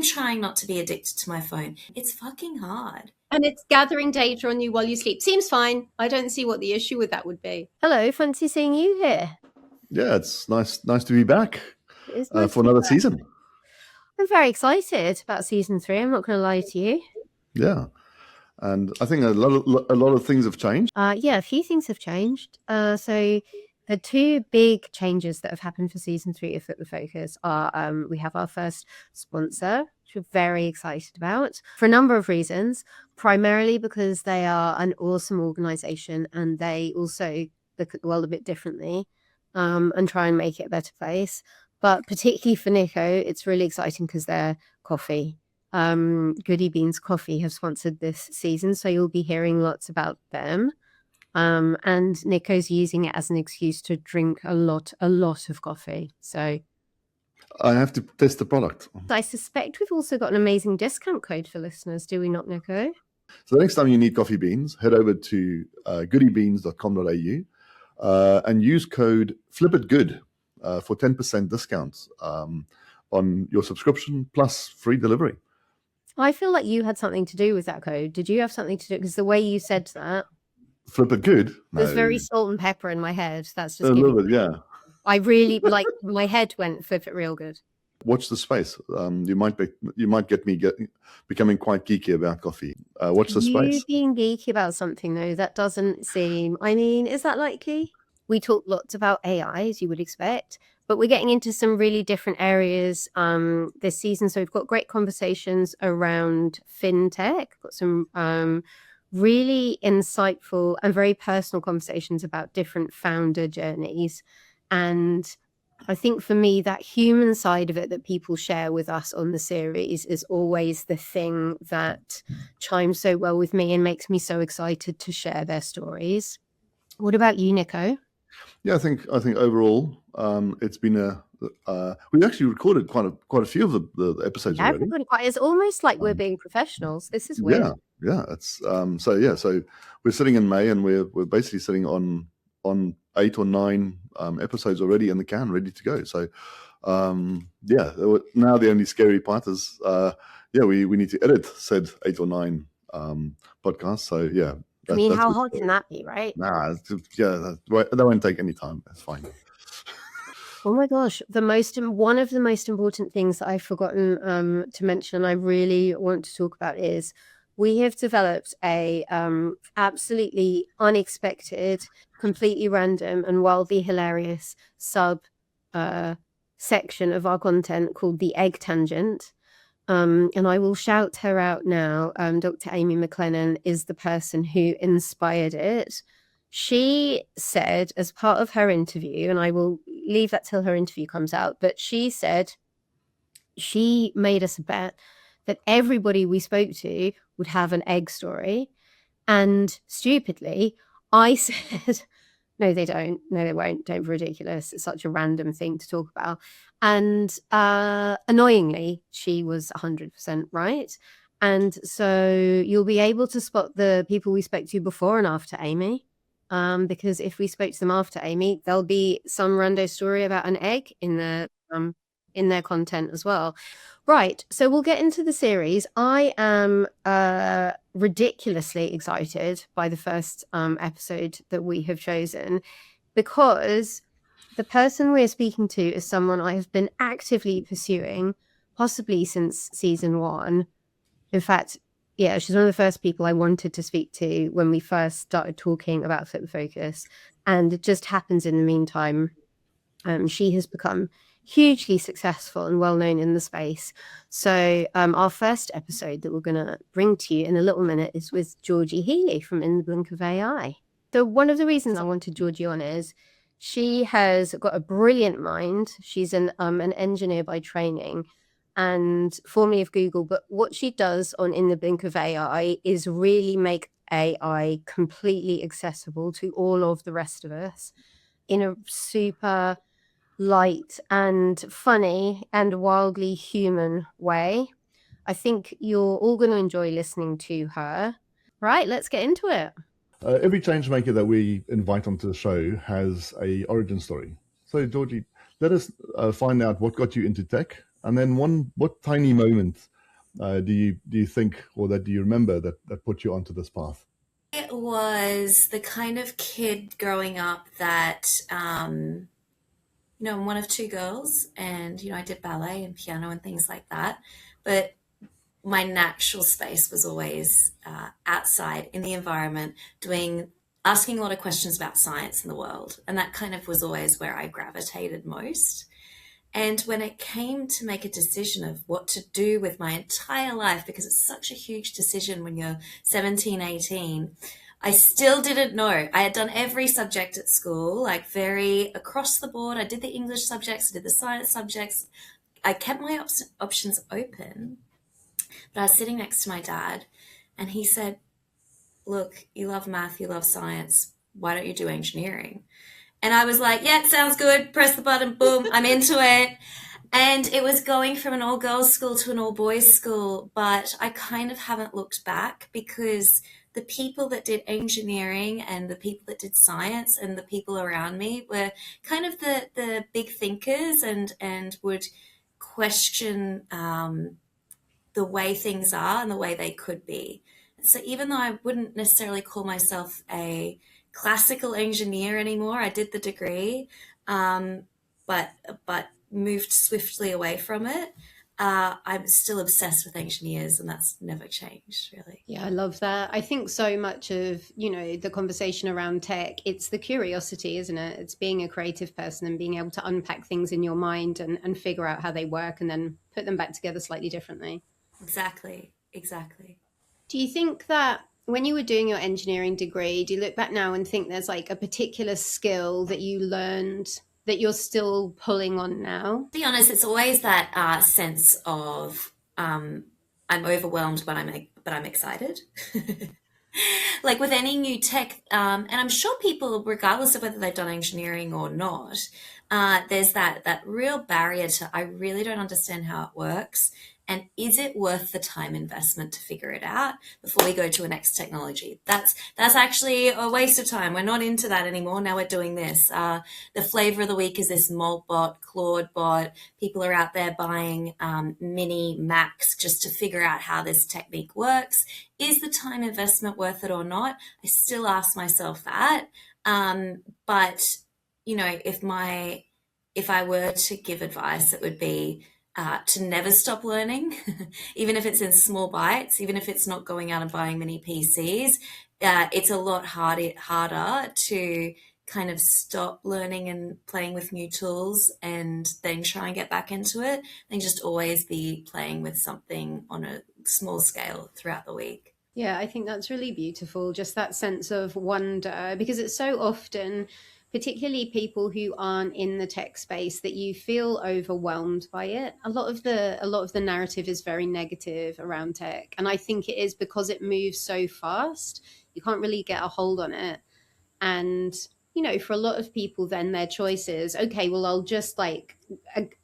trying not to be addicted to my phone. It's fucking hard. And it's gathering data on you while you sleep. Seems fine. I don't see what the issue with that would be. Hello, fancy seeing you here. Yeah, it's nice to be back It's nice for another season. I'm very excited about season 3. I'm not going to lie to you. Yeah, and I think a lot of things have changed. Yeah, a few things have changed. So the two big changes that have happened for season 3 of Flip the Focus are we have our first sponsor, which we're very excited about for a number of reasons. Primarily because they are an awesome organization and they also look at the world a bit differently and try and make it a better place. But particularly for Nico, it's really exciting because their coffee, Goody Beans Coffee, have sponsored this season. So you'll be hearing lots about them. And Nico's using it as an excuse to drink a lot of coffee. So I have to test the product. I suspect we've also got an amazing discount code for listeners, do we not, Nico? So the next time you need coffee beans, head over to goodybeans.com.au and use code FLIPITGOOD for 10% discounts on your subscription plus free delivery. I feel like you had something to do with that code. Did you have something to do? Because the way you said that, Flip it good. No. There's very salt and pepper in my head. That's just a little bit, yeah. I really like my head went flip it real good. Watch the space. You might get me becoming quite geeky about coffee. Watch the space. You being geeky about something though, that doesn't seem. I mean, is that likely? We talk lots about AI, as you would expect, but we're getting into some really different areas this season. So we've got great conversations around fintech. Got some really insightful and very personal conversations about different founder journeys. And I think for me, that human side of it that people share with us on the series is always the thing that chimes so well with me and makes me so excited to share their stories. What about you, Nico? Yeah, I think overall, it's been we've actually recorded quite a few of the episodes already. It's almost like we're being professionals. This is weird. Yeah. It's so we're sitting in May and we're basically sitting on 8 or 9 episodes already in the can, ready to go. So now the only scary part is we need to edit said 8 or 9 podcasts. So yeah. I mean, how hard can that be, right? Nah, that won't take any time. That's fine. Oh my gosh, one of the most important things that I've forgotten to mention, I really want to talk about is we have developed a absolutely unexpected, completely random and wildly hilarious sub section of our content called the Egg Tangent. And I will shout her out now. Dr. Amy McLennan is the person who inspired it. She said, as part of her interview, and I will leave that till her interview comes out, but she said she made us a bet that everybody we spoke to would have an egg story. And stupidly, I said, no, they don't. No, they won't. Don't be ridiculous. It's such a random thing to talk about. And annoyingly, she was 100% right. And so you'll be able to spot the people we spoke to before and after Amy. Because if we spoke to them after Amy, there'll be some rando story about an egg in their content as well. Right. So we'll get into the series. I am ridiculously excited by the first episode that we have chosen because the person we're speaking to is someone I have been actively pursuing, possibly since season 1. In fact, yeah, she's one of the first people I wanted to speak to when we first started talking about Flip the Focus. And it just happens in the meantime, she has become hugely successful and well-known in the space. So our first episode that we're going to bring to you in a little minute is with Georgie Healy from In the Blink of AI. So one of the reasons I wanted Georgie on is she has got a brilliant mind. She's an engineer by training and formerly of Google. But what she does on In the Blink of AI is really make AI completely accessible to all of the rest of us in a super light and funny and wildly human way. I think you're all going to enjoy listening to her. Right, let's get into it. Every change maker that we invite onto the show has a origin story. So Georgie, let us find out what got you into tech, and then what tiny moment do you think, or do you remember that put you onto this path? It was the kind of kid growing up that, I'm one of two girls, and, I did ballet and piano and things like that. But my natural space was always outside in the environment, asking a lot of questions about science and the world. And that kind of was always where I gravitated most. And when it came to make a decision of what to do with my entire life, because it's such a huge decision when you're 17, 18, I still didn't know. I had done every subject at school, like very across the board. I did the English subjects, I did the science subjects. I kept my options open. But I was sitting next to my dad, and he said, look, you love math, you love science. Why don't you do engineering? And I was like, yeah, sounds good. Press the button, boom, I'm into it. And it was going from an all-girls school to an all-boys school, but I kind of haven't looked back, because the people that did engineering and the people that did science and the people around me were kind of the big thinkers and would question the way things are and the way they could be. So even though I wouldn't necessarily call myself a classical engineer anymore, I did the degree, but moved swiftly away from it. I'm still obsessed with engineers, and that's never changed, really. Yeah, I love that. I think so much of, the conversation around tech, it's the curiosity, isn't it? It's being a creative person and being able to unpack things in your mind and figure out how they work and then put them back together slightly differently. Exactly. Do you think that when you were doing your engineering degree, do you look back now and think there's like a particular skill that you learned that you're still pulling on now? To be honest, it's always that sense of I'm overwhelmed, but I'm excited. Like with any new tech, and I'm sure people, regardless of whether they've done engineering or not, there's that real barrier to, I really don't understand how it works. And is it worth the time investment to figure it out before we go to a next technology? That's actually a waste of time. We're not into that anymore. Now we're doing this. The flavor of the week is this Maltbot, Claudebot. People are out there buying mini Macs just to figure out how this technique works. Is the time investment worth it or not? I still ask myself that. But, if I were to give advice, it would be to never stop learning, even if it's in small bites, even if it's not going out and buying mini PCs. It's a lot harder to kind of stop learning and playing with new tools and then try and get back into it than just always be playing with something on a small scale throughout the week. Yeah, I think that's really beautiful, just that sense of wonder, because it's so often, particularly people who aren't in the tech space, that you feel overwhelmed by it. A lot of the narrative is very negative around tech, and I think it is because it moves so fast. You can't really get a hold on it. And for a lot of people, then their choice is, okay, well, I'll just like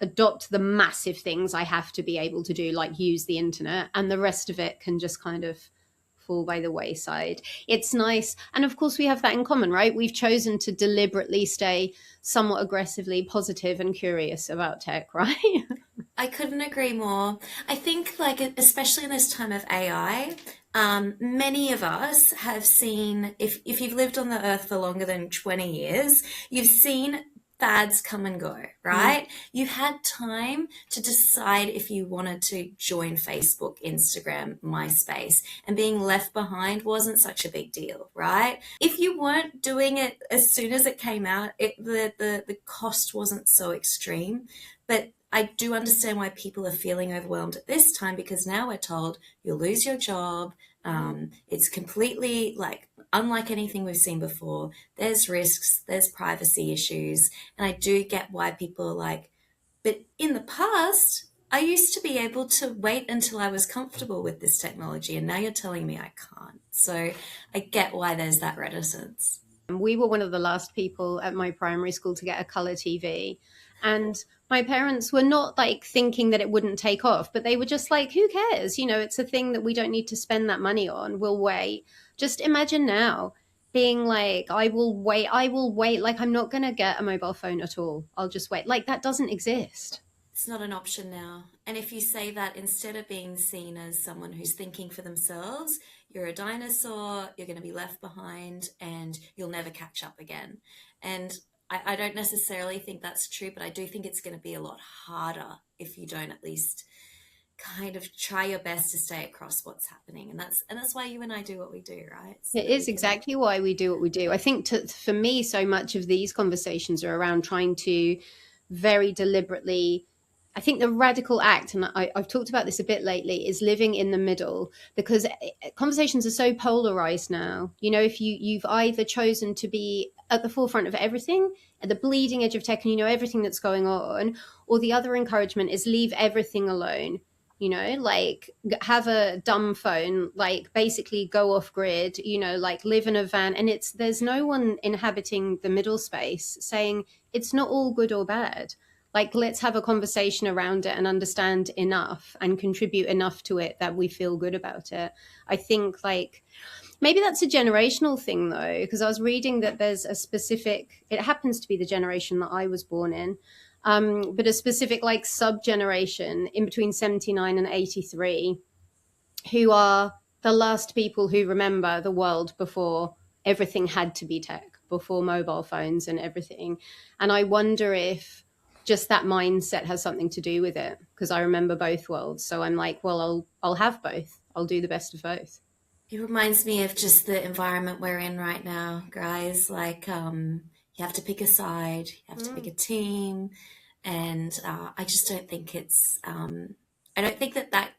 adopt the massive things I have to be able to do, like use the internet, and the rest of it can just kind of fall by the wayside. It's nice. And of course, we have that in common, right? We've chosen to deliberately stay somewhat aggressively positive and curious about tech, right? I couldn't agree more. I think, like, especially in this time of AI, many of us have seen, if you've lived on the earth for longer than 20 years, you've seen fads come and go, right? You had time to decide if you wanted to join Facebook, Instagram, MySpace, and being left behind wasn't such a big deal, right? If you weren't doing it as soon as it came out, the cost wasn't so extreme. But I do understand why people are feeling overwhelmed at this time, because now we're told you'll lose your job. It's completely like unlike anything we've seen before. There's risks, there's privacy issues. And I do get why people are like, but in the past, I used to be able to wait until I was comfortable with this technology, and now you're telling me I can't. So I get why there's that reticence. We were one of the last people at my primary school to get a color TV. And my parents were not like thinking that it wouldn't take off, but they were just like, who cares? It's a thing that we don't need to spend that money on. We'll wait. Just imagine now being like, I will wait. Like, I'm not going to get a mobile phone at all. I'll just wait. Like, that doesn't exist. It's not an option now. And if you say that instead of being seen as someone who's thinking for themselves, you're a dinosaur, you're going to be left behind, and you'll never catch up again. And I don't necessarily think that's true, but I do think it's going to be a lot harder if you don't at least kind of try your best to stay across what's happening. And that's why you and I do what we do, right? So it is exactly why we do what we do. I think for me, so much of these conversations are around trying to very deliberately, I think the radical act, and I've talked about this a bit lately, is living in the middle, because conversations are so polarized now. You know, if you've either chosen to be at the forefront of everything, at the bleeding edge of tech, and you know everything that's going on, or the other encouragement is leave everything alone. You know, like have a dumb phone, like basically go off grid, you know, like live in a van. And there's no one inhabiting the middle space saying it's not all good or bad. Like, let's have a conversation around it and understand enough and contribute enough to it that we feel good about it. I think like maybe that's a generational thing though, because I was reading that there's a specific, it happens to be the generation that I was born in, but a specific like sub-generation in between 79 and 83 who are the last people who remember the world before everything had to be tech, before mobile phones and everything. And I wonder if just that mindset has something to do with it, because I remember both worlds. So I'm like, well, I'll have both. I'll do the best of both. It reminds me of just the environment we're in right now, guys. Like, you have to pick a side, you have to pick a team, and I just don't think it's. I don't think that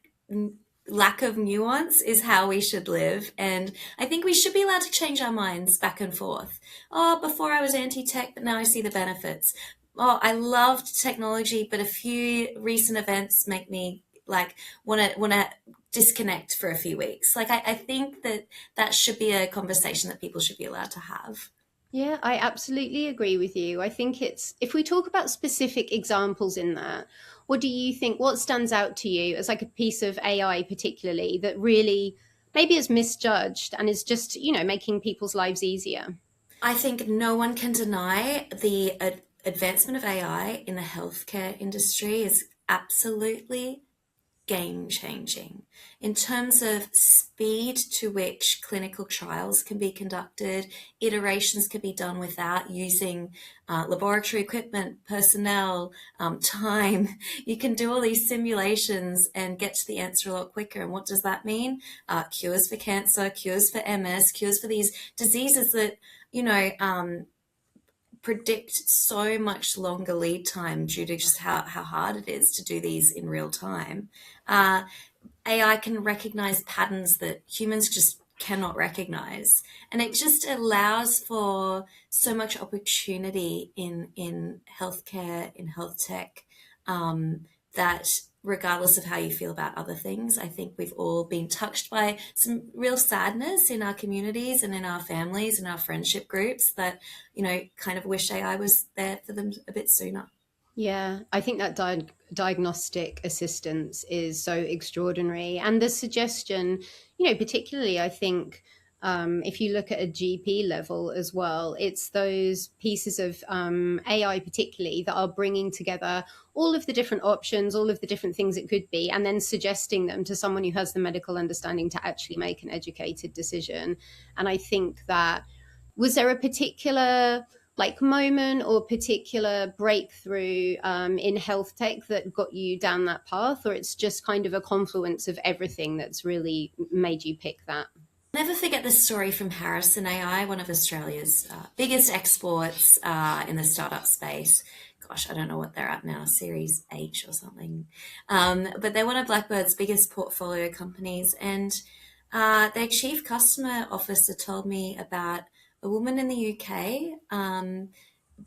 lack of nuance is how we should live, and I think we should be allowed to change our minds back and forth. Oh, before I was anti-tech, but now I see the benefits. Oh, I loved technology, but a few recent events make me like want to disconnect for a few weeks. Like I think that should be a conversation that people should be allowed to have. Yeah, I absolutely agree with you. I think it's, if we talk about specific examples in that, what do you think, what stands out to you as like a piece of AI particularly that really maybe is misjudged and is just, you know, making people's lives easier? I think no one can deny the advancement of AI in the healthcare industry is absolutely game changing in terms of speed to which clinical trials can be conducted. Iterations can be done without using laboratory equipment, personnel, time. You can do all these simulations and get to the answer a lot quicker. And what does that mean? Cures for cancer, cures for MS, cures for these diseases that, you know, predict so much longer lead time due to just how hard it is to do these in real time. AI can recognize patterns that humans just cannot recognize. And it just allows for so much opportunity in healthcare, in health tech, that regardless of how you feel about other things, I think we've all been touched by some real sadness in our communities and in our families and our friendship groups that, you know, kind of wish AI was there for them a bit sooner. Yeah, I think that diagnostic assistance is so extraordinary. And the suggestion, you know, particularly, I think if you look at a GP level as well, it's those pieces of AI particularly that are bringing together all of the different options, all of the different things it could be, and then suggesting them to someone who has the medical understanding to actually make an educated decision. And I think that, was there a particular like moment or particular breakthrough in health tech that got you down that path, or it's just kind of a confluence of everything that's really made you pick that? Never forget the story from Harrison AI, one of Australia's biggest exports in the startup space. Gosh, I don't know what they're at now, Series H or something. But they're one of Blackbird's biggest portfolio companies. And their chief customer officer told me about a woman in the UK,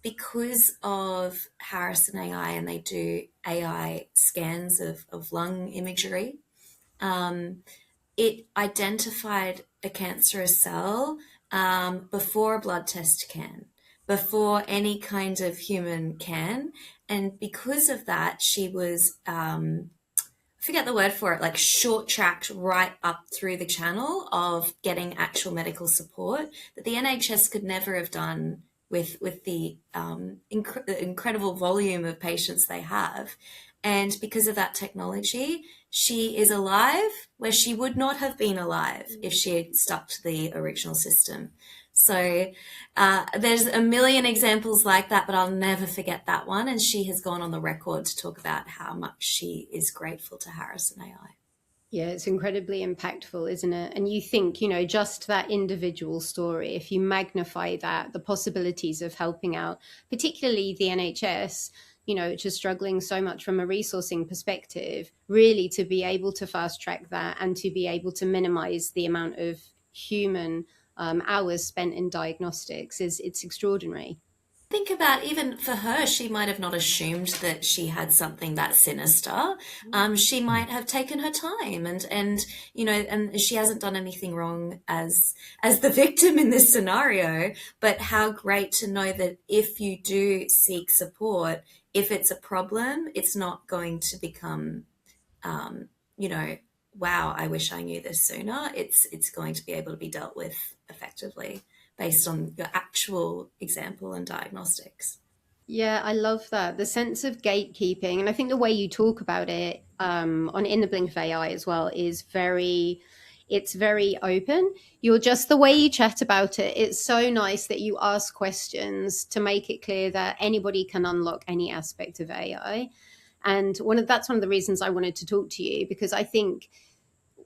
because of Harrison AI, and they do AI scans of lung imagery. It identified a cancerous cell before a blood test can, before any kind of human can. And because of that, she was, I forget the word for it, like short-tracked right up through the channel of getting actual medical support that the NHS could never have done with the incredible volume of patients they have. And because of that technology, she is alive where she would not have been alive if she had stuck to the original system. So there's a million examples like that, but I'll never forget that one. And she has gone on the record to talk about how much she is grateful to Harrison AI. Yeah, it's incredibly impactful, isn't it? And you think, just that individual story, if you magnify that, the possibilities of helping out, particularly the NHS, which is struggling so much from a resourcing perspective, really to be able to fast track that and to be able to minimize the amount of human hours spent in diagnostics it's extraordinary. Think about, even for her, she might have not assumed that she had something that sinister. She might have taken her time, and she hasn't done anything wrong as the victim in this scenario. But how great to know that if you do seek support, if it's a problem, it's not going to become, wow, I wish I knew this sooner. It's going to be able to be dealt with effectively based on your actual example and diagnostics. Yeah, I love that. The sense of gatekeeping. And I think the way you talk about it on In the Blink of AI as well is it's very open. You're just the way you chat about it. It's so nice that you ask questions to make it clear that anybody can unlock any aspect of AI. And that's one of the reasons I wanted to talk to you, because I think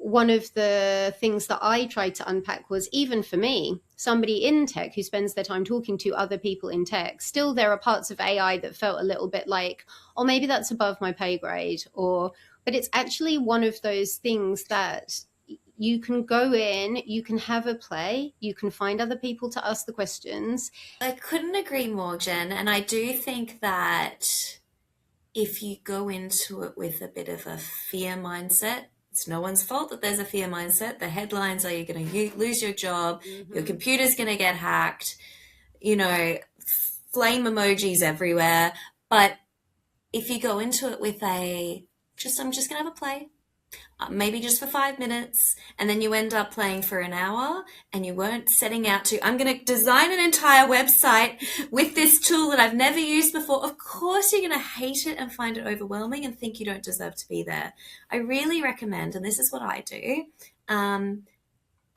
one of the things that I tried to unpack was, even for me, somebody in tech who spends their time talking to other people in tech, still there are parts of AI that felt a little bit like, oh, maybe that's above my pay grade, but it's actually one of those things that you can go in, you can have a play, you can find other people to ask the questions. I couldn't agree more, Jen. And I do think that if you go into it with a bit of a fear mindset, it's no one's fault that there's a fear mindset. The headlines are, you're going to lose your job, your computer's going to get hacked, flame emojis everywhere. But if you go into it with I'm just going to have a play, maybe just for 5 minutes, and then you end up playing for an hour, and you weren't setting out to, I'm going to design an entire website with this tool that I've never used before. Of course you're going to hate it and find it overwhelming and think you don't deserve to be there. I really recommend, and this is what I do,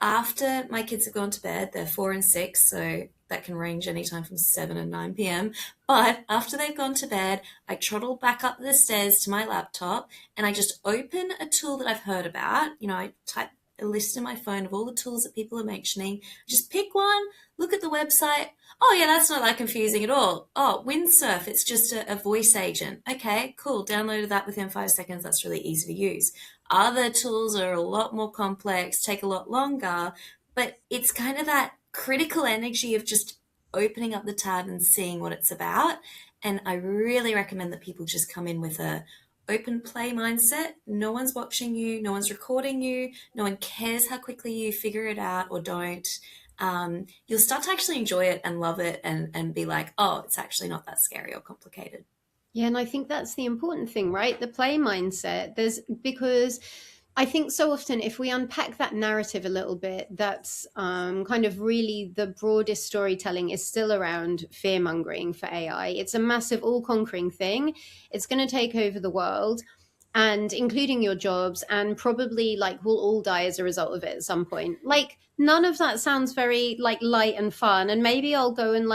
after my kids have gone to bed, they're 4 and 6, so that can range anytime from 7 and 9 p.m. But after they've gone to bed, I trottle back up the stairs to my laptop and I just open a tool that I've heard about. I type a list in my phone of all the tools that people are mentioning. Just pick one, look at the website. Oh yeah, that's not that confusing at all. Oh, windsurf, it's just a voice agent. Okay, cool. Downloaded that within 5 seconds. That's really easy to use. Other tools are a lot more complex, take a lot longer, but it's kind of that critical energy of just opening up the tab and seeing what it's about. And I really recommend that people just come in with a open play mindset. No one's watching you, no one's recording you, no one cares how quickly you figure it out or don't. You'll start to actually enjoy it and love it and be like, oh, it's actually not that scary or complicated. Yeah, and I think that's the important thing, right? The play mindset. Because I think so often if we unpack that narrative a little bit, that's kind of really the broadest storytelling is still around fear-mongering for AI. It's a massive all-conquering thing. It's going to take over the world, and including your jobs, and probably we'll all die as a result of it at some point. None of that sounds very light and fun. And maybe I'll go and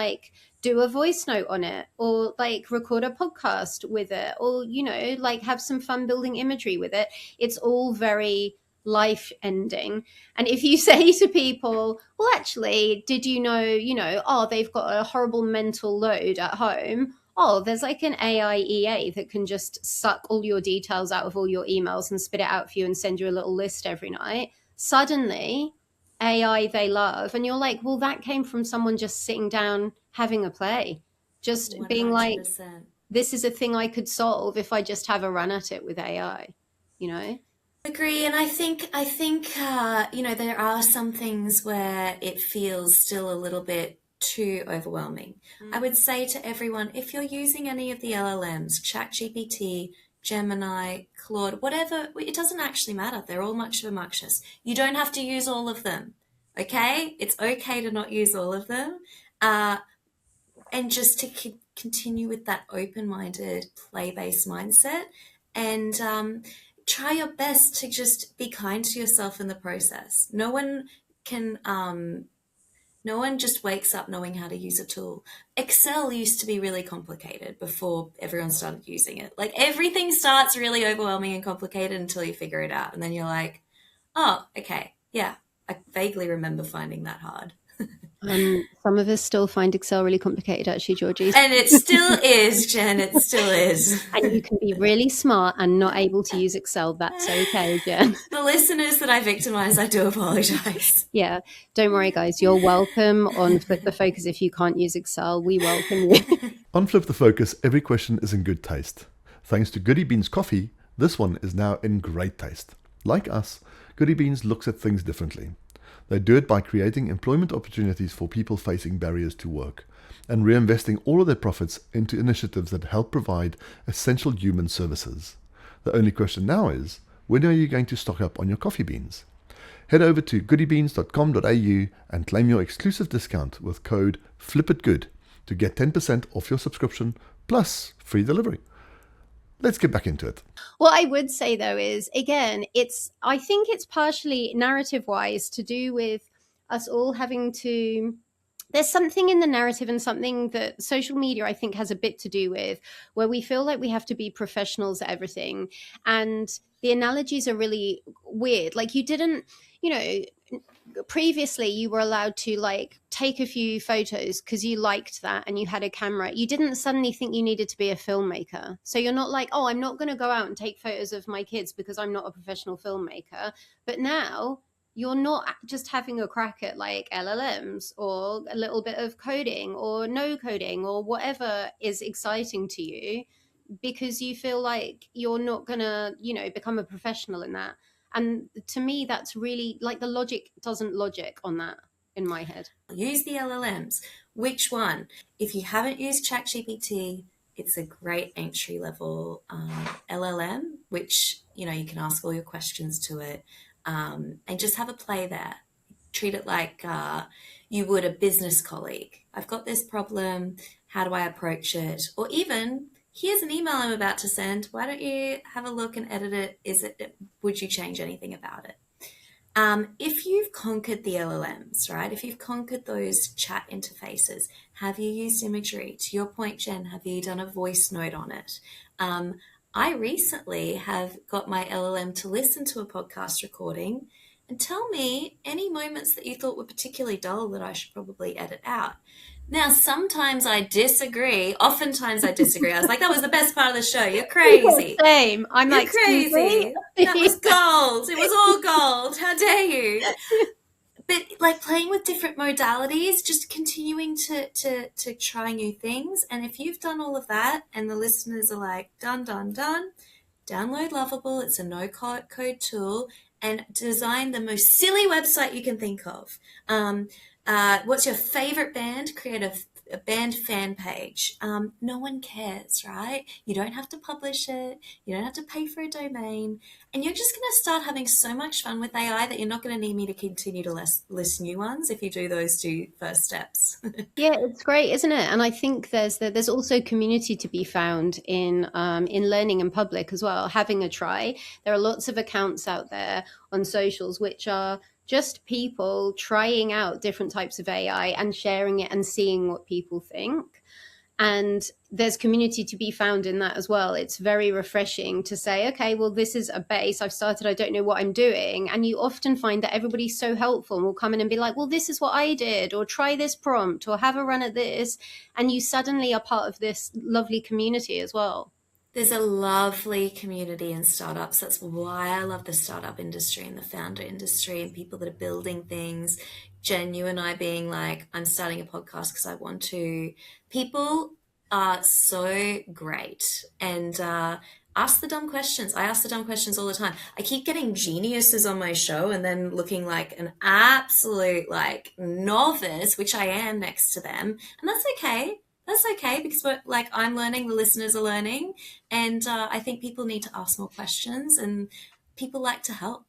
do a voice note on it, or record a podcast with it, or have some fun building imagery with it. It's all very life ending. And if you say to people, well, actually, did you know, oh, they've got a horrible mental load at home, oh, there's an AI EA that can just suck all your details out of all your emails and spit it out for you and send you a little list every night. Suddenly AI they love, and you're like, well, that came from someone just sitting down having a play, just 100%. Being like, this is a thing I could solve if I just have a run at it with AI. Agree. And I think there are some things where it feels still a little bit too overwhelming. I would say to everyone, if you're using any of the LLMs, ChatGPT, Gemini, Claude, whatever, it doesn't actually matter. They're all much of a muchness. You don't have to use all of them, okay? It's okay to not use all of them. And just to continue with that open-minded, play-based mindset and try your best to just be kind to yourself in the process. No one just wakes up knowing how to use a tool. Excel used to be really complicated before everyone started using it. Like, everything starts really overwhelming and complicated until you figure it out. And then you're like, oh, okay, yeah, I vaguely remember finding that hard. Some of us still find Excel really complicated, actually, Georgie. And it still is, Jen. It still is. And you can be really smart and not able to use Excel. That's okay, Jen. The listeners that I victimize, I do apologize. Yeah, don't worry, guys. You're welcome on Flip the Focus. If you can't use Excel, we welcome you. On Flip the Focus, every question is in good taste. Thanks to Goody Beans Coffee, this one is now in great taste. Like us, Goody Beans looks at things differently. They do it by creating employment opportunities for people facing barriers to work and reinvesting all of their profits into initiatives that help provide essential human services. The only question now is, when are you going to stock up on your coffee beans? Head over to goodybeans.com.au and claim your exclusive discount with code FLIPITGOOD to get 10% off your subscription plus free delivery. Let's get back into it. What I would say, though, is, again, I think it's partially narrative-wise to do with us all having to... There's something in the narrative and something that social media, I think, has a bit to do with, where we feel like we have to be professionals at everything. And the analogies are really weird. Like, you didn't, previously you were allowed to like take a few photos because you liked that and you had a camera. You didn't suddenly think you needed to be a filmmaker. So you're not like, oh, I'm not going to go out and take photos of my kids because I'm not a professional filmmaker. But now you're not just having a crack at like LLMs or a little bit of coding or no coding or whatever is exciting to you because you feel like you're not going to, become a professional in that. And to me, that's really like the logic doesn't logic on that in my head. Use the LLMs. Which one? If you haven't used ChatGPT, it's a great entry level LLM, which, you can ask all your questions to it and just have a play there. Treat it like you would a business colleague. I've got this problem. How do I approach it? Or even, here's an email I'm about to send. Why don't you have a look and edit it? Would you change anything about it? If you've conquered the LLMs, right? If you've conquered those chat interfaces, have you used imagery? To your point, Jen, have you done a voice note on it? I recently have got my LLM to listen to a podcast recording and tell me any moments that you thought were particularly dull that I should probably edit out. Now, sometimes I disagree. Oftentimes I disagree. I was like, that was the best part of the show. You're crazy. Same. I'm You're like, crazy. That was gold. It was all gold. How dare you? But like playing with different modalities, just continuing to try new things. And if you've done all of that and the listeners are like, done, download Lovable. It's a no-code tool and design the most silly website you can think of. What's your favorite band? Create a band fan page. No one cares, right? You don't have to publish it. You don't have to pay for a domain. And you're just going to start having so much fun with AI that you're not going to need me to continue to list new ones if you do those two first steps. Yeah, it's great, isn't it? And I think there's also community to be found in learning in public as well, having a try. There are lots of accounts out there on socials which are just people trying out different types of AI and sharing it and seeing what people think. And there's community to be found in that as well. It's very refreshing to say, okay, well, this is a base. I've started. I don't know what I'm doing. And you often find that everybody's so helpful and will come in and be like, well, this is what I did, or try this prompt, or have a run at this. And you suddenly are part of this lovely community as well. There's a lovely community in startups. That's why I love the startup industry and the founder industry and people that are building things. Jen, you and I being like, I'm starting a podcast because I want to. People are so great and ask the dumb questions. I ask the dumb questions all the time. I keep getting geniuses on my show and then looking like an absolute like novice, which I am next to them. And that's okay. That's okay because I'm learning, the listeners are learning. And I think people need to ask more questions and people like to help.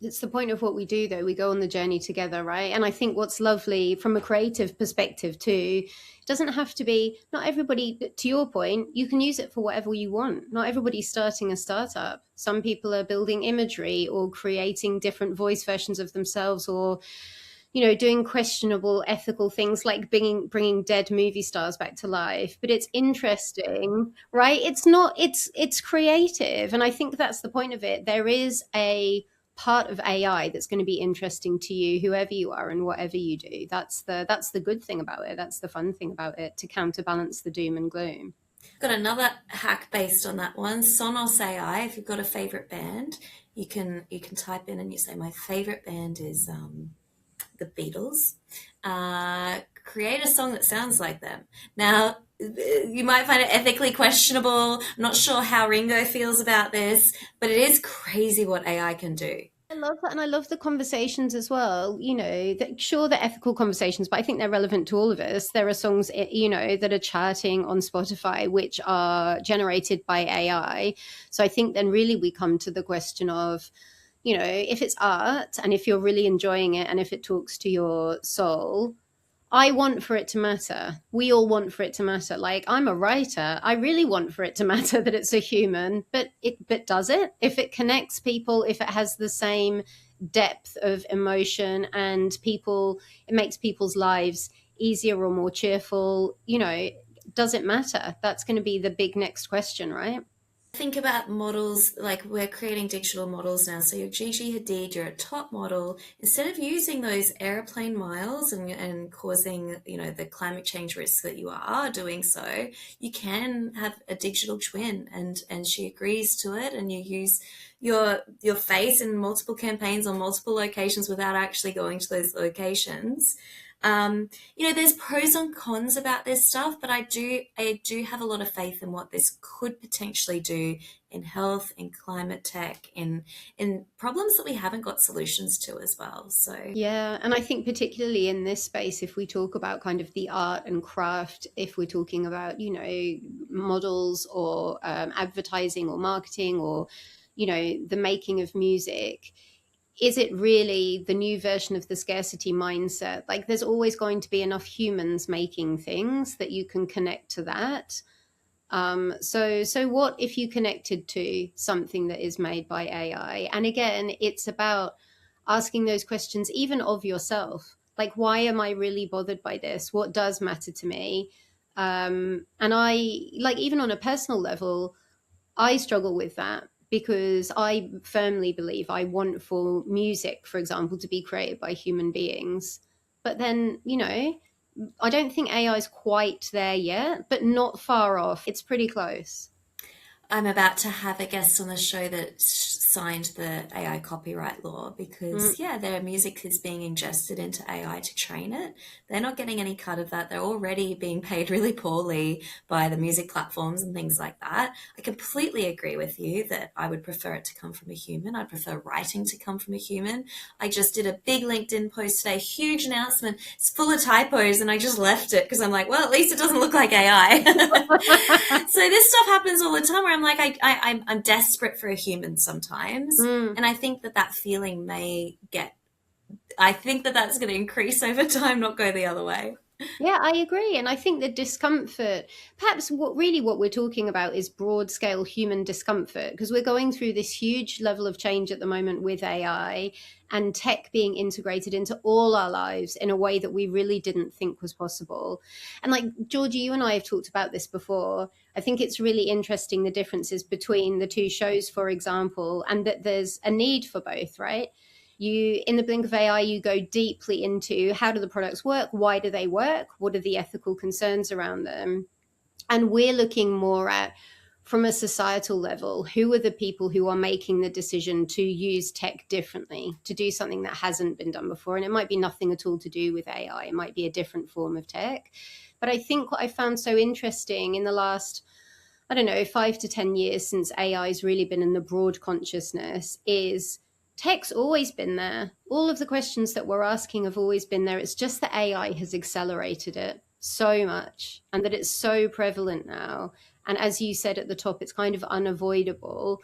It's the point of what we do, though. We go on the journey together, right? And I think what's lovely from a creative perspective too, it doesn't have to be, not everybody, to your point, you can use it for whatever you want. Not everybody's starting a startup. Some people are building imagery or creating different voice versions of themselves, or doing questionable ethical things like bringing dead movie stars back to life. But it's interesting, right? It's creative. And I think that's the point of it. There is a part of AI that's going to be interesting to you, whoever you are and whatever you do. That's the good thing about it. That's the fun thing about it, to counterbalance the doom and gloom. Got another hack based on that one. Sonos AI. If you've got a favorite band, you can type in and you say, my favorite band is the Beatles. Create a song that sounds like them. Now, you might find it ethically questionable. I'm not sure how Ringo feels about this, but it is crazy what AI can do. I love that, and I love the conversations as well. Sure, they're ethical conversations, but I think they're relevant to all of us. There are songs, that are charting on Spotify which are generated by AI. So I think then really we come to the question of, if it's art and if you're really enjoying it and if it talks to your soul, I want for it to matter. We all want for it to matter. Like, I'm a writer. I really want for it to matter that it's a human, but does it? If it connects people, if it has the same depth of emotion and it makes people's lives easier or more cheerful, does it matter? That's going to be the big next question, right? Think about models, like we're creating digital models now. So you're Gigi Hadid, you're a top model. Instead of using those airplane miles and causing, the climate change risks that you are doing so, you can have a digital twin and she agrees to it, and you use your face in multiple campaigns on multiple locations without actually going to those locations. There's pros and cons about this stuff, but I do have a lot of faith in what this could potentially do in health, in climate tech, in problems that we haven't got solutions to as well. So yeah, and I think particularly in this space, if we talk about kind of the art and craft, if we're talking about models or advertising or marketing or the making of music, is it really the new version of the scarcity mindset? Like, there's always going to be enough humans making things that you can connect to that. So what if you connected to something that is made by AI? And again, it's about asking those questions, even of yourself. Like, why am I really bothered by this? What does matter to me? And I, like, even on a personal level, I struggle with that, because I firmly believe I want for music, for example, to be created by human beings. But then, I don't think AI is quite there yet, but not far off. It's pretty close. I'm about to have a guest on the show that signed the AI copyright law because, their music is being ingested into AI to train it. They're not getting any cut of that. They're already being paid really poorly by the music platforms and things like that. I completely agree with you that I would prefer it to come from a human. I'd prefer writing to come from a human. I just did a big LinkedIn post today, huge announcement. It's full of typos, and I just left it because I'm like, well, at least it doesn't look like AI. So this stuff happens all the time where I'm like, I'm desperate for a human sometimes. And I think that feeling I think that's going to increase over time, not go the other way. Yeah, I agree. And I think the discomfort, perhaps what we're talking about is broad scale human discomfort, because we're going through this huge level of change at the moment with AI and tech being integrated into all our lives in a way that we really didn't think was possible. And like, Georgie, you and I have talked about this before. I think it's really interesting, the differences between the two shows, for example, and that there's a need for both, right? In the blink of AI, you go deeply into how do the products work? Why do they work? What are the ethical concerns around them? And we're looking more at, from a societal level, who are the people who are making the decision to use tech differently, to do something that hasn't been done before? And it might be nothing at all to do with AI. It might be a different form of tech. But I think what I found so interesting in the last, 5 to 10 years since AI has really been in the broad consciousness is tech's always been there. All of the questions that we're asking have always been there. It's just that AI has accelerated it so much and that it's so prevalent now. And as you said at the top, it's kind of unavoidable.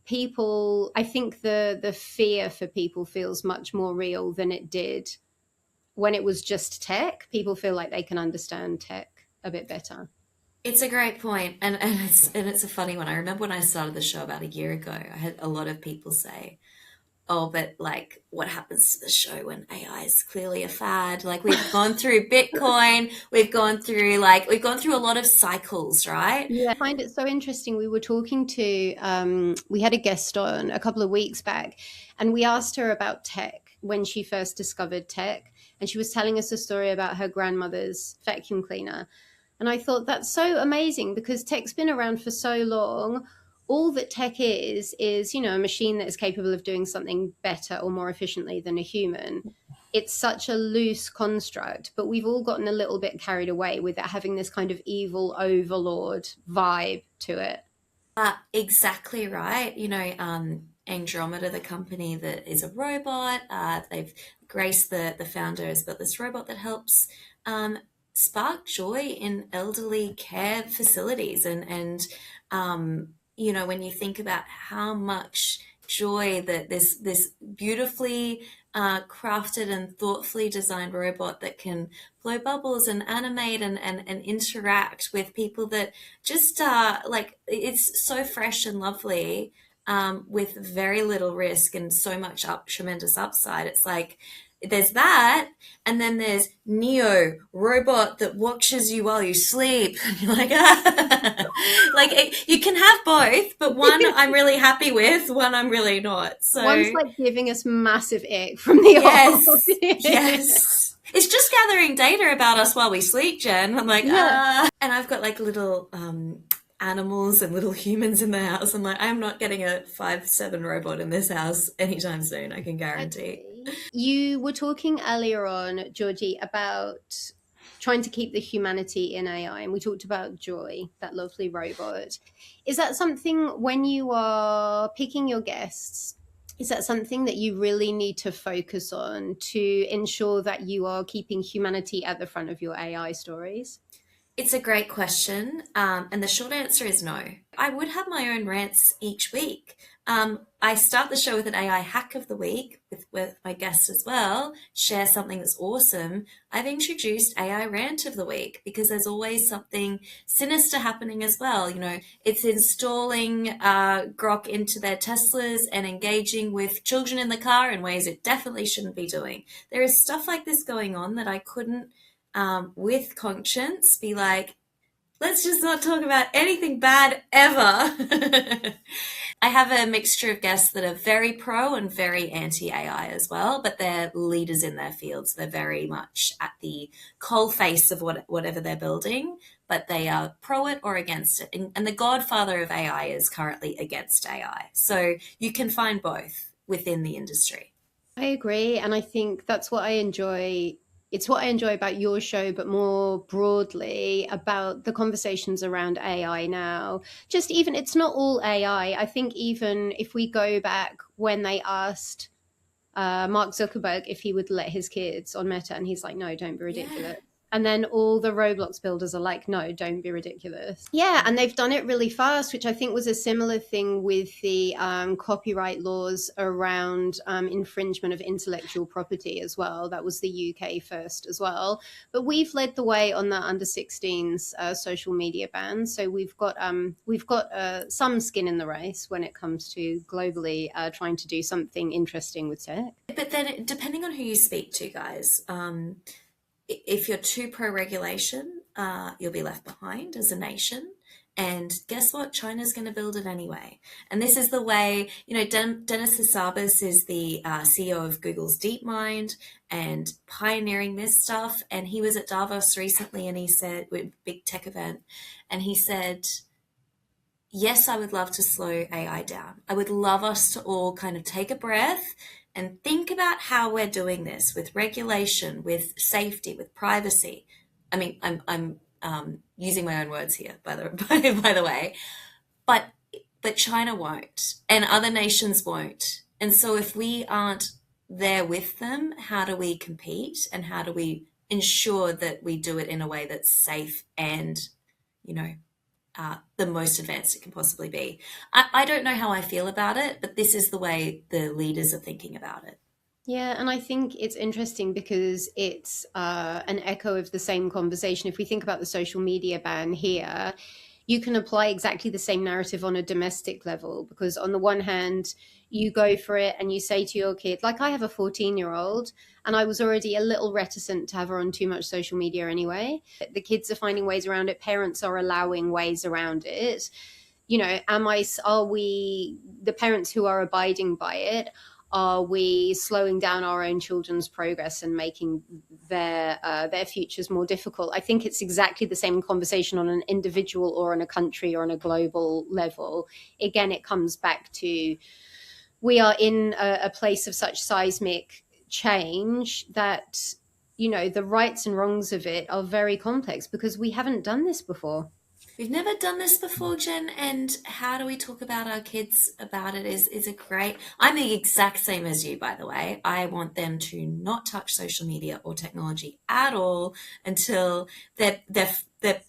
people, I think the fear for people feels much more real than it did when it was just tech. People feel like they can understand tech a bit better. It's a great point, and it's a funny one. I remember when I started the show about a year ago, I had a lot of people say, "Oh, but like, what happens to the show when AI is clearly a fad? Like, we've gone through Bitcoin, we've gone through a lot of cycles, right?" Yeah, I find it so interesting. We were talking to, we had a guest on a couple of weeks back, and we asked her about tech when she first discovered tech, and she was telling us a story about her grandmother's vacuum cleaner. And I thought that's so amazing because tech's been around for so long. All that tech is, a machine that is capable of doing something better or more efficiently than a human. It's such a loose construct, but we've all gotten a little bit carried away with it having this kind of evil overlord vibe to it. Exactly right. Andromeda, the company that is a robot, Grace, the founder, has built this robot that helps spark joy in elderly care facilities. When you think about how much joy that this beautifully crafted and thoughtfully designed robot that can blow bubbles and animate and interact with people that just it's so fresh and lovely, with very little risk and so much tremendous upside. It's like there's that, and then there's Neo, robot that watches you while you sleep. And you're like, you can have both, but one I'm really happy with, one I'm really not. So one's like giving us massive ick from the yes, off. yes. It's just gathering data about us while we sleep, Jen. I'm like, and I've got like little animals and little humans in the house. I'm like, I'm not getting a 5'7" robot in this house anytime soon, I can guarantee. You were talking earlier on, Georgie, about trying to keep the humanity in AI, and we talked about Joy, that lovely robot. Is that something, when you are picking your guests, is that something that you really need to focus on to ensure that you are keeping humanity at the front of your AI stories? It's a great question, and the short answer is no. I would have my own rants each week. I start the show with an AI hack of the week with my guests as well, share something that's awesome. I've introduced AI rant of the week because there's always something sinister happening as well. It's installing Grok into their Teslas and engaging with children in the car in ways it definitely shouldn't be doing. There is stuff like this going on that I couldn't, with conscience, be like, let's just not talk about anything bad ever. I have a mixture of guests that are very pro and very anti-AI as well, but they're leaders in their fields. They're very much at the coalface of whatever they're building, but they are pro it or against it. And the godfather of AI is currently against AI. So you can find both within the industry. I agree. And I think that's what I enjoy. It's what I enjoy about your show, but more broadly about the conversations around AI now. Just even, it's not all AI. I think even if we go back when they asked Mark Zuckerberg if he would let his kids on Meta, and he's like, no, don't be ridiculous. Yeah. And then all the Roblox builders are like, no, don't be ridiculous. Yeah, and they've done it really fast, which I think was a similar thing with the copyright laws around infringement of intellectual property as well. That was the UK first as well. But we've led the way on the under 16s social media ban. So we've got some skin in the race when it comes to globally trying to do something interesting with tech. But then depending on who you speak to, guys, if you're too pro-regulation, you'll be left behind as a nation. And guess what? China's going to build it anyway. And this is the way, Denis Hassabis is the CEO of Google's DeepMind and pioneering this stuff. And he was at Davos recently, and he said, with big tech event, and he said, yes, I would love to slow AI down. I would love us to all kind of take a breath and think about how we're doing this with regulation, with safety, with privacy. I mean, I'm using my own words here, by the way, but China won't, and other nations won't. And so if we aren't there with them, how do we compete, and how do we ensure that we do it in a way that's safe and, the most advanced it can possibly be. I don't know how I feel about it, but this is the way the leaders are thinking about it. Yeah, and I think it's interesting because it's an echo of the same conversation. If we think about the social media ban here, you can apply exactly the same narrative on a domestic level, because on the one hand, you go for it and you say to your kid, like I have a 14-year-old, and I was already a little reticent to have her on too much social media anyway. The kids are finding ways around it. Parents are allowing ways around it. You know, are we the parents who are abiding by it? Are we slowing down our own children's progress and making their futures more difficult? I think it's exactly the same conversation on an individual or on a country or on a global level. Again, it comes back to we are in a place of such seismic change that, you know, the rights and wrongs of it are very complex because we haven't done this before. We've never done this before, Jen, and how do we talk about our kids about it is a great... I'm the exact same as you, by the way. I want them to not touch social media or technology at all until their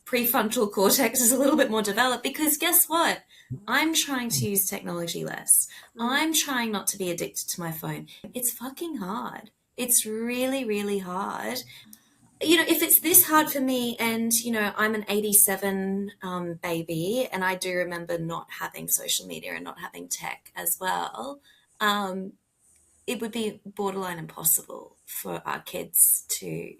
prefrontal cortex is a little bit more developed, because guess what? I'm trying to use technology less. I'm trying not to be addicted to my phone. It's fucking hard. It's really, really hard. You know, if it's this hard for me, and, you know, I'm an 87 baby, and I do remember not having social media and not having tech as well, it would be borderline impossible for our kids to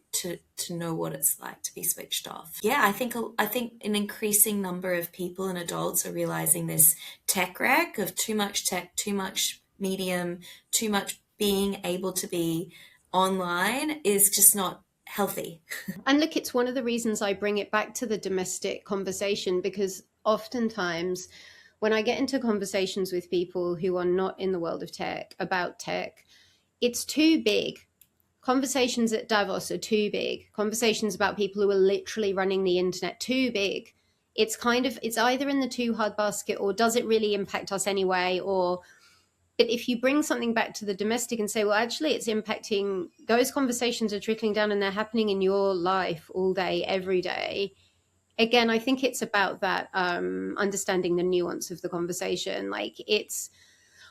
know what it's like to be switched off. Yeah, I think an increasing number of people and adults are realizing this tech wreck of too much tech, too much medium, too much being able to be online is just not healthy. And look, it's one of the reasons I bring it back to the domestic conversation, because oftentimes when I get into conversations with people who are not in the world of tech about tech, it's too big. Conversations at Davos are too big. Conversations about people who are literally running the internet, too big. It's either in the too hard basket, or does it really impact us anyway? But if you bring something back to the domestic and say, well, actually, it's impacting, those conversations are trickling down and they're happening in your life all day, every day. Again, I think it's about that understanding the nuance of the conversation. Like, it's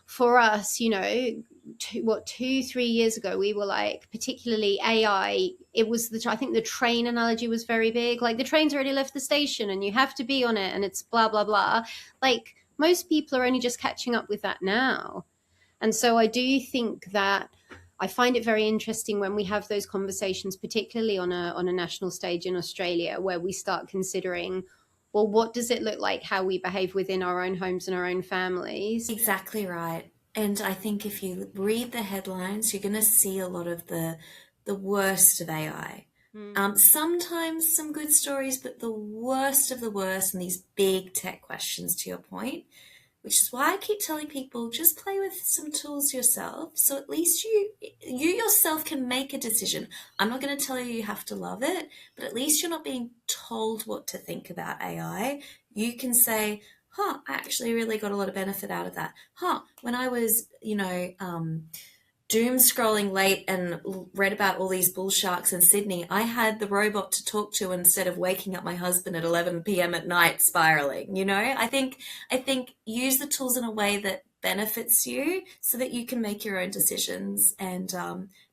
for us, you know, 2-3 years ago, we were like, particularly AI, it was I think the train analogy was very big. Like, the train's already left the station and you have to be on it and it's blah, blah, blah. Like, most people are only just catching up with that now. And so I do think that I find it very interesting when we have those conversations, particularly on a national stage in Australia, where we start considering, well, what does it look like how we behave within our own homes and our own families? Exactly right. And I think if you read the headlines, you're going to see a lot of the worst of AI. Sometimes some good stories, but the worst of the worst, and these big tech questions, to your point, which is why I keep telling people, just play with some tools yourself, so at least you yourself can make a decision. I'm not going to tell you have to love it, but at least you're not being told what to think about AI. You can say, I actually really got a lot of benefit out of that. When I was, doom scrolling late and read about all these bull sharks in Sydney, I had the robot to talk to instead of waking up my husband at 11 p.m. at night spiraling. You know, I think use the tools in a way that benefits you so that you can make your own decisions and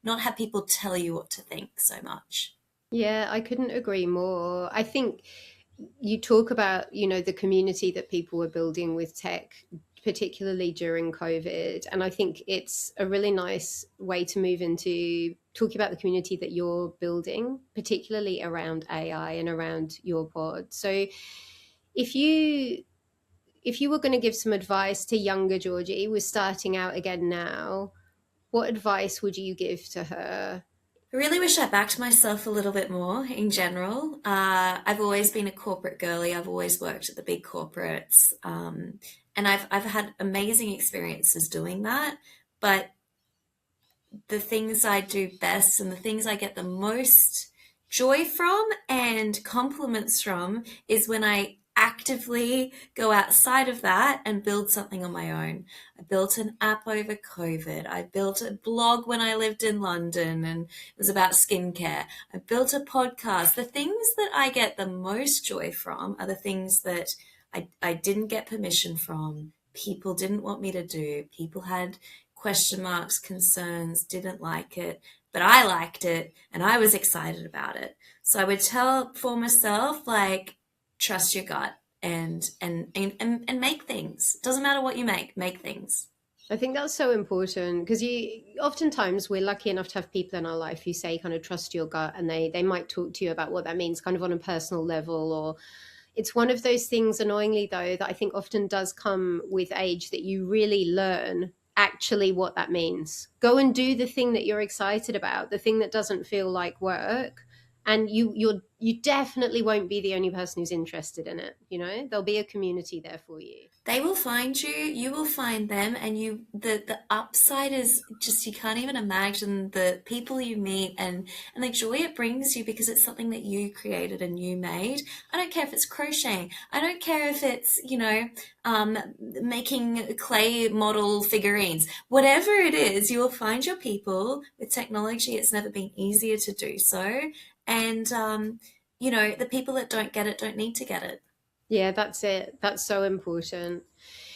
not have people tell you what to think so much. Yeah, I couldn't agree more. I think you talk about, you know, the community that people were building with tech, particularly during COVID. And I think it's a really nice way to move into talking about the community that you're building, particularly around AI and around your pod. So if you were going to give some advice to younger Georgie, who's starting out again now, what advice would you give to her? I really wish I backed myself a little bit more in general. I've always been a corporate girly. I've always worked at the big corporates. And I've had amazing experiences doing that. But the things I do best and the things I get the most joy from and compliments from is when I actively go outside of that and build something on my own. I built an app over COVID. I built a blog when I lived in London and it was about skincare. I built a podcast. The things that I get the most joy from are the things that I didn't get permission from. People didn't want me to do. People had question marks, concerns, didn't like it, but I liked it and I was excited about it. So I would tell former self, like, trust your gut and make things. Doesn't matter what you make things. I think that's so important because oftentimes we're lucky enough to have people in our life who say kind of trust your gut, and they might talk to you about what that means kind of on a personal level. Or it's one of those things, annoyingly though, that I think often does come with age, that you really learn actually what that means. Go and do the thing that you're excited about, the thing that doesn't feel like work, and you definitely won't be the only person who's interested in it. You know, there'll be a community there for you. They will find you, you will find them, and the upside is just, you can't even imagine the people you meet and the joy it brings you, because it's something that you created and you made. I don't care if it's crocheting. I don't care if it's, making clay model figurines. Whatever it is, you will find your people. With technology, it's never been easier to do so. And, the people that don't get it don't need to get it. Yeah, that's it. That's so important.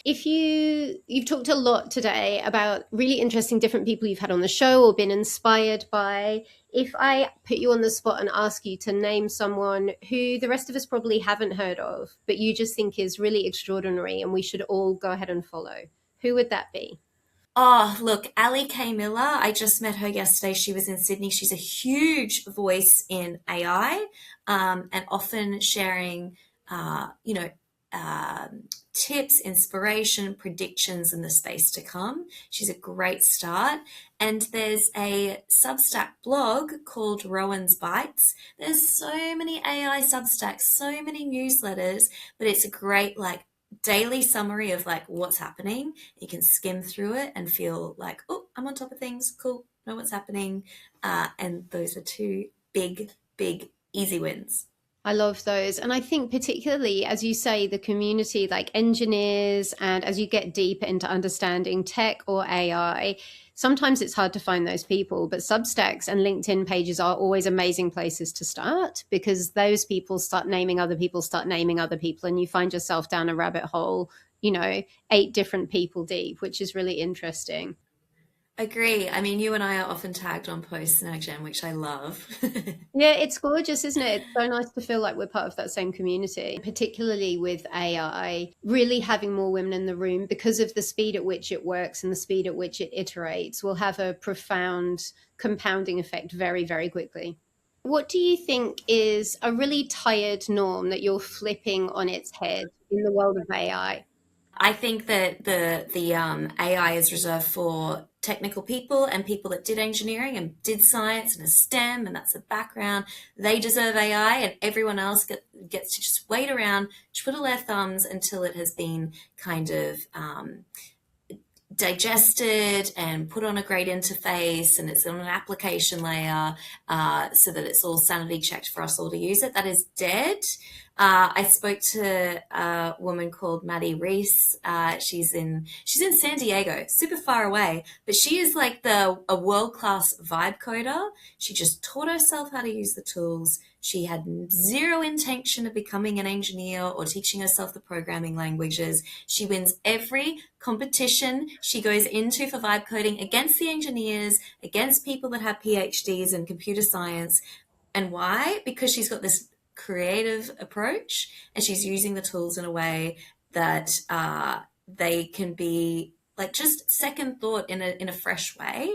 If you've talked a lot today about really interesting different people you've had on the show or been inspired by. If I put you on the spot and ask you to name someone who the rest of us probably haven't heard of, but you just think is really extraordinary and we should all go ahead and follow, who would that be? Oh, look, Ali K. Miller. I just met her yesterday. She was in Sydney. She's a huge voice in AI, and often sharing, tips, inspiration, predictions in the space to come. She's a great start. And there's a Substack blog called Rowan's Bites. There's so many AI Substacks, so many newsletters, but it's a great, daily summary of what's happening. You can skim through it and feel like, oh, I'm on top of things. Cool. Know what's happening. And those are two big, easy wins. I love those. And I think particularly, as you say, the community, like engineers, and as you get deeper into understanding tech or AI, sometimes it's hard to find those people, but Substacks and LinkedIn pages are always amazing places to start, because those people start naming other people, and you find yourself down a rabbit hole, 8 different people deep, which is really interesting. Agree. I mean, you and I are often tagged on posts now, Jen, which I love. Yeah, it's gorgeous, isn't it? It's so nice to feel like we're part of that same community, particularly with AI, really having more women in the room because of the speed at which it works and the speed at which it iterates will have a profound compounding effect very, very quickly. What do you think is a really tired norm that you're flipping on its head in the world of AI? I think that the AI is reserved for technical people and people that did engineering and did science and a STEM, and that's a background. They deserve AI, and everyone else gets to just wait around, twiddle their thumbs until it has been kind of digested and put on a great interface and it's on an application layer, so that it's all sanity checked for us all to use it. That is dead. I spoke to a woman called Maddie Reese. She's in San Diego, super far away, but she is like a world-class vibe coder. She just taught herself how to use the tools. She had zero intention of becoming an engineer or teaching herself the programming languages. She wins every competition she goes into for vibe coding against the engineers, against people that have PhDs in computer science. And why? Because she's got this creative approach and she's using the tools in a way that they can be just second thought in a fresh way.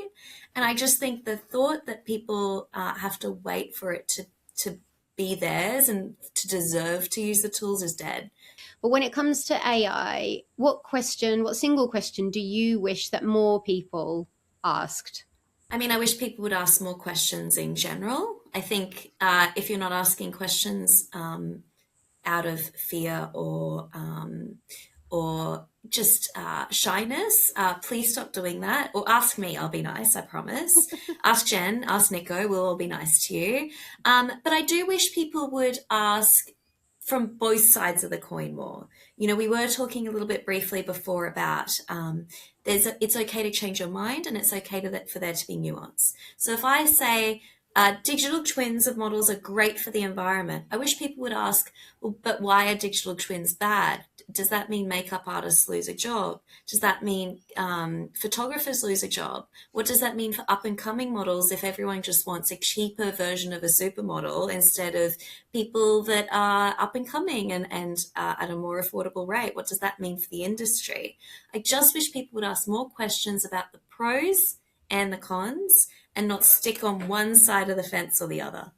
And I just think the thought that people have to wait for it to be theirs and to deserve to use the tools is dead. But when it comes to AI, what single question do you wish that more people asked? I mean, I wish people would ask more questions in general. I think if you're not asking questions out of fear or just shyness, please stop doing that. Or ask me, I'll be nice, I promise. Ask Jen, ask Nico, we'll all be nice to you. But I do wish people would ask from both sides of the coin more. You know, we were talking a little bit briefly before about it's okay to change your mind, and it's okay for there to be nuance. So if I say digital twins of models are great for the environment, I wish people would ask, well, but why are digital twins bad? Does that mean makeup artists lose a job? Does that mean photographers lose a job? What does that mean for up and coming models if everyone just wants a cheaper version of a supermodel instead of people that are up and coming and at a more affordable rate? What does that mean for the industry? I just wish people would ask more questions about the pros and the cons and not stick on one side of the fence or the other.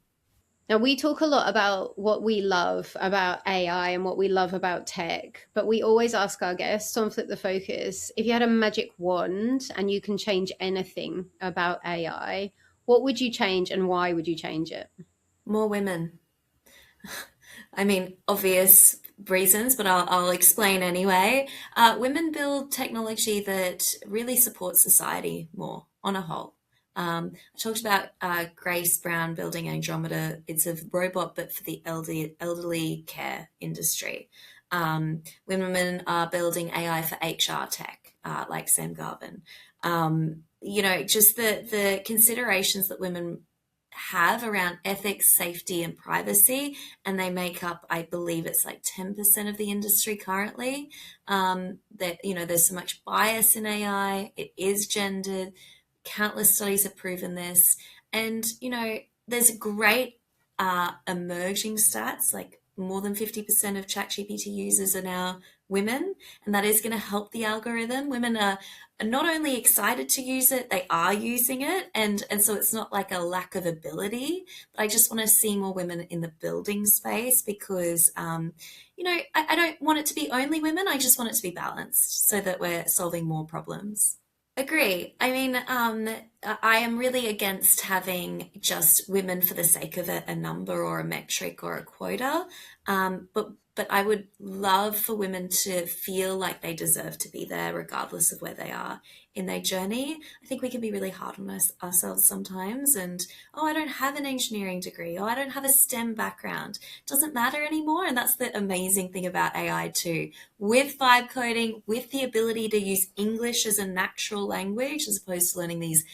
Now, we talk a lot about what we love about AI and what we love about tech, but we always ask our guests on Flip the Focus, if you had a magic wand and you can change anything about AI, what would you change and why would you change it? More women. I mean, obvious reasons, but I'll explain anyway. Women build technology that really supports society more on a whole. I talked about Grace Brown building Andromeda. It's a robot, but for the elderly care industry. Women are building AI for HR tech, like Sam Garvin. You know, just the considerations that women have around ethics, safety, and privacy, and they make up, I believe it's like 10% of the industry currently. That, you know, there's so much bias in AI. It is gendered. Countless studies have proven this. And, you know, there's great emerging stats, like more than 50% of ChatGPT users are now women, and that is going to help the algorithm. Women are not only excited to use it, they are using it. And so it's not like a lack of ability, but I just want to see more women in the building space because, you know, I don't want it to be only women. I just want it to be balanced so that we're solving more problems. Agree. I mean, I am really against having just women for the sake of a number or a metric or a quota. But I would love for women to feel like they deserve to be there regardless of where they are in their journey. I think we can be really hard on ourselves sometimes and, oh, I don't have an engineering degree, or I don't have a STEM background. It doesn't matter anymore. And that's the amazing thing about AI too. With vibe coding, with the ability to use English as a natural language as opposed to learning these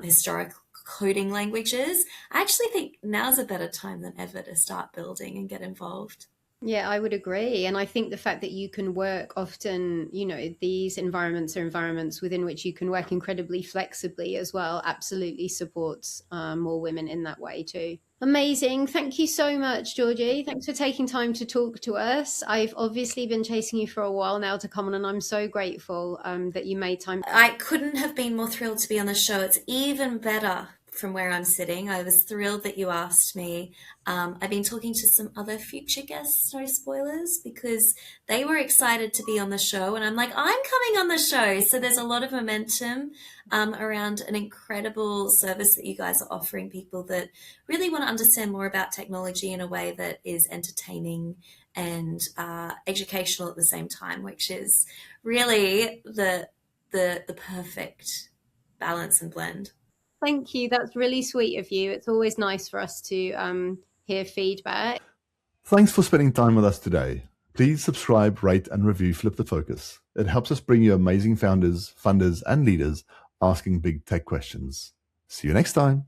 historic coding languages, I actually think now's a better time than ever to start building and get involved. Yeah, I would agree. And I think the fact that you can work often, you know, these environments are environments within which you can work incredibly flexibly as well, absolutely supports more women in that way too. Amazing. Thank you so much, Georgie. Thanks for taking time to talk to us. I've obviously been chasing you for a while now to come on, and I'm so grateful that you made time. I couldn't have been more thrilled to be on the show. It's even better from where I'm sitting. I was thrilled that you asked me. I've been talking to some other future guests, no spoilers, because they were excited to be on the show. And I'm like, I'm coming on the show. So there's a lot of momentum around an incredible service that you guys are offering people that really want to understand more about technology in a way that is entertaining and educational at the same time, which is really the perfect balance and blend. Thank you. That's really sweet of you. It's always nice for us to hear feedback. Thanks for spending time with us today. Please subscribe, rate, and review Flip the Focus. It helps us bring you amazing founders, funders, and leaders asking big tech questions. See you next time.